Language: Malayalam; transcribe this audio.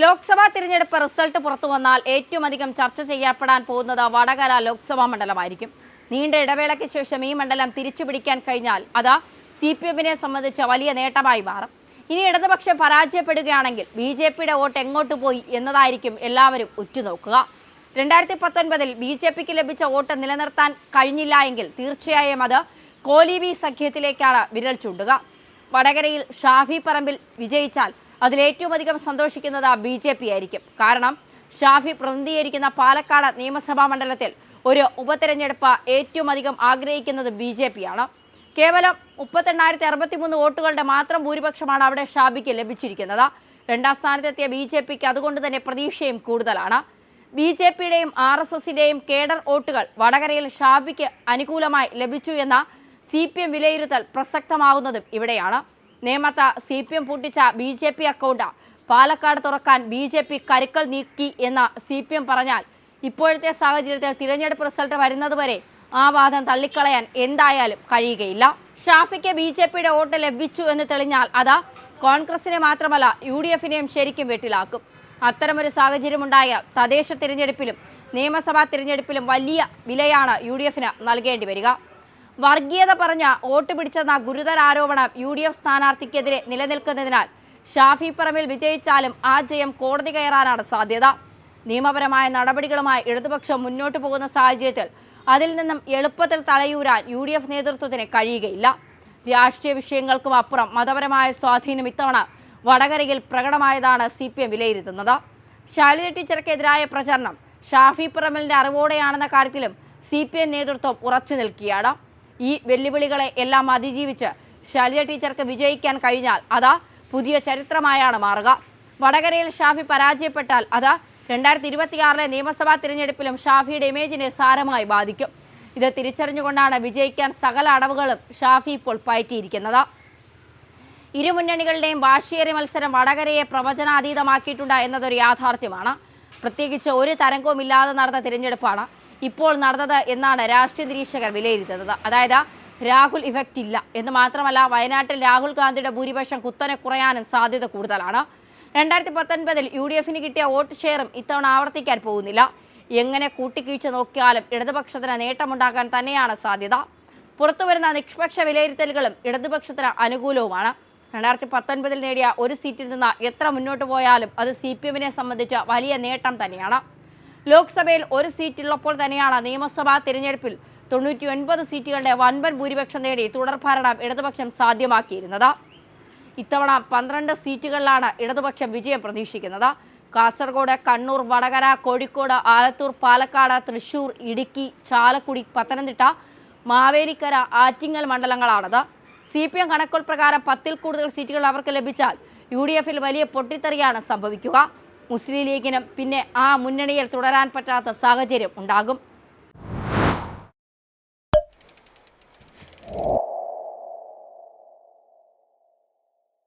ലോക്സഭാ തിരഞ്ഞെടുപ്പ് റിസൾട്ട് പുറത്തുവന്നാൽ ഏറ്റവും അധികം ചർച്ച ചെയ്യപ്പെടാൻ പോകുന്നത് വടകര ലോക്സഭാ മണ്ഡലമായിരിക്കും. നീണ്ട ഇടവേളയ്ക്ക് ശേഷം ഈ മണ്ഡലം തിരിച്ചുപിടിക്കാൻ കഴിഞ്ഞാൽ അത് CPM-നെ സംബന്ധിച്ച വലിയ നേട്ടമായി മാറും. ഇനി ഇടതുപക്ഷം പരാജയപ്പെടുകയാണെങ്കിൽ BJP-യുടെ വോട്ട് എങ്ങോട്ട് പോയി എന്നതായിരിക്കും എല്ലാവരും ഉറ്റുനോക്കുക. 2019-ൽ BJP-ക്ക് ലഭിച്ച വോട്ട് നിലനിർത്താൻ കഴിഞ്ഞില്ല എങ്കിൽ തീർച്ചയായും അത് കോലീബി സഖ്യത്തിലേക്കാണ് വിരൽ ചൂണ്ടുക. വടകരയിൽ ഷാഫി പറമ്പിൽ വിജയിച്ചാൽ അതിലേറ്റവും അധികം സന്തോഷിക്കുന്നത് BJP ആയിരിക്കും. കാരണം ഷാഫി പ്രതിനിധീകരിക്കുന്ന പാലക്കാട് നിയമസഭാ മണ്ഡലത്തിൽ ഒരു ഉപതെരഞ്ഞെടുപ്പ് ഏറ്റവും അധികം ആഗ്രഹിക്കുന്നത് BJP-യാണ്. കേവലം 38,063 വോട്ടുകളുടെ മാത്രം ഭൂരിപക്ഷമാണ് അവിടെ ഷാഫിക്ക് ലഭിച്ചിരിക്കുന്നത്. രണ്ടാം സ്ഥാനത്തെത്തിയ BJP-ക്ക് അതുകൊണ്ട് തന്നെ പ്രതീക്ഷയും കൂടുതലാണ്. BJP-യുടെയും RSS-ന്റെയും കേഡർ വോട്ടുകൾ വടകരയിൽ ഷാഫിക്ക് അനുകൂലമായി ലഭിച്ചു എന്ന CPM വിലയിരുത്തൽ പ്രസക്തമാവുന്നതും ഇവിടെയാണ്. നേമത്ത് CPM പൂട്ടിച്ച BJP അക്കൗണ്ട് പാലക്കാട് തുറക്കാൻ BJP കരുക്കൾ നീക്കി എന്ന CPM പറഞ്ഞാൽ ഇപ്പോഴത്തെ സാഹചര്യത്തിൽ തിരഞ്ഞെടുപ്പ് റിസൾട്ട് വരുന്നതുവരെ ആ വാദം തള്ളിക്കളയാൻ എന്തായാലും കഴിയുകയില്ല. ഷാഫിക്ക് BJP-യുടെ വോട്ട് ലഭിച്ചു എന്ന് തെളിഞ്ഞാൽ അത് കോൺഗ്രസിനെ മാത്രമല്ല UDF-നെയും ശരിക്കും വെട്ടിലാക്കും. അത്തരമൊരു സാഹചര്യമുണ്ടായാൽ തദ്ദേശ തിരഞ്ഞെടുപ്പിലും നിയമസഭാ തിരഞ്ഞെടുപ്പിലും വലിയ വിലയാണ് UDF-ന് നൽകേണ്ടി വരിക. വർഗീയത പറഞ്ഞ വോട്ട് പിടിച്ചെന്ന ഗുരുതര ആരോപണം UDF സ്ഥാനാർത്ഥിക്കെതിരെ നിലനിൽക്കുന്നതിനാൽ ഷാഫി പറമ്പിൽ വിജയിച്ചാലും ആ ജയം കോടതി കയറാനാണ് സാധ്യത. നിയമപരമായ നടപടികളുമായി ഇടതുപക്ഷം മുന്നോട്ട് പോകുന്ന സാഹചര്യത്തിൽ അതിൽ നിന്നും എളുപ്പത്തിൽ തലയൂരാൻ UDF നേതൃത്വത്തിന് കഴിയുകയില്ല. രാഷ്ട്രീയ വിഷയങ്ങൾക്കും അപ്പുറം മതപരമായ സ്വാധീനം ഇത്തവണ വടകരയിൽ പ്രകടമായതാണ് CPM വിലയിരുത്തുന്നത്. ശൈലജ ടീച്ചർക്കെതിരായ പ്രചരണം ഷാഫി പറമ്പിലിന്റെ അറിവോടെയാണെന്ന കാര്യത്തിലും CPM നേതൃത്വം ഉറച്ചു നിൽക്കുകയാണ്. ഈ വെല്ലുവിളികളെ എല്ലാം അതിജീവിച്ച് ശൈലജ ടീച്ചർക്ക് വിജയിക്കാൻ കഴിഞ്ഞാൽ അത് പുതിയ ചരിത്രമായാണ് മാറുക. വടകരയിൽ ഷാഫി പരാജയപ്പെട്ടാൽ അത് 2026-ലെ നിയമസഭാ തിരഞ്ഞെടുപ്പിലും ഷാഫിയുടെ ഇമേജിനെ സാരമായി ബാധിക്കും. ഇത് തിരിച്ചറിഞ്ഞുകൊണ്ടാണ് വിജയിക്കാൻ സകല അടവുകളും ഷാഫി ഇപ്പോൾ പയറ്റിയിരിക്കുന്നത്. ഇരു മുന്നണികളുടെയും വാശിയേറിയ മത്സരം വടകരയെ പ്രവചനാതീതമാക്കിയിട്ടുണ്ട് എന്നതൊരു യാഥാർത്ഥ്യമാണ്. പ്രത്യേകിച്ച് ഒരു തരംഗവും ഇല്ലാതെ നടന്ന തിരഞ്ഞെടുപ്പാണ് ഇപ്പോൾ നടന്നത് എന്നാണ് രാഷ്ട്രീയ നിരീക്ഷകർ വിലയിരുത്തുന്നത്. അതായത് രാഹുൽ ഇഫക്റ്റ് ഇല്ല എന്ന് മാത്രമല്ല, വയനാട്ടിൽ രാഹുൽ ഗാന്ധിയുടെ ഭൂരിപക്ഷം കുത്തനെ കുറയാനും സാധ്യത കൂടുതലാണ്. 2019-ൽ UDF-ന് കിട്ടിയ വോട്ട് ഷെയറും ഇത്തവണ ആവർത്തിക്കാൻ പോകുന്നില്ല. എങ്ങനെ കൂട്ടിക്കീഴ്ച നോക്കിയാലും ഇടതുപക്ഷത്തിന് നേട്ടമുണ്ടാക്കാൻ തന്നെയാണ് സാധ്യത. പുറത്തുവരുന്ന നിഷ്പക്ഷ വിലയിരുത്തലുകളും ഇടതുപക്ഷത്തിന് അനുകൂലവുമാണ്. 2019-ൽ നേടിയ ഒരു സീറ്റിൽ നിന്ന് എത്ര മുന്നോട്ട് പോയാലും അത് CPM-നെ സംബന്ധിച്ച് വലിയ നേട്ടം തന്നെയാണ്. ലോക്സഭയിൽ ഒരു സീറ്റുള്ളപ്പോൾ തന്നെയാണ് നിയമസഭാ തിരഞ്ഞെടുപ്പിൽ 99 സീറ്റുകളുടെ വൻപൻ ഭൂരിപക്ഷം നേടി തുടർഭരണം ഇടതുപക്ഷം സാധ്യമാക്കിയിരുന്നത്. ഇത്തവണ 12 സീറ്റുകളിലാണ് ഇടതുപക്ഷം വിജയം പ്രതീക്ഷിക്കുന്നത്. കാസർഗോഡ്, കണ്ണൂർ, വടകര, കോഴിക്കോട്, ആലത്തൂർ, പാലക്കാട്, തൃശൂർ, ഇടുക്കി, ചാലക്കുടി, പത്തനംതിട്ട, മാവേലിക്കര, ആറ്റിങ്ങൽ മണ്ഡലങ്ങളാണത്. CPM കണക്കുകൾ പ്രകാരം 10-ൽ കൂടുതൽ സീറ്റുകൾ അവർക്ക് ലഭിച്ചാൽ UDF-ൽ വലിയ പൊട്ടിത്തെറിയാണ് സംഭവിക്കുക. മുസ്ലിം ലീഗിനും പിന്നെ ആ മുന്നണിയിൽ തുടരാൻ പറ്റാത്ത സാഹചര്യം ഉണ്ടാകും.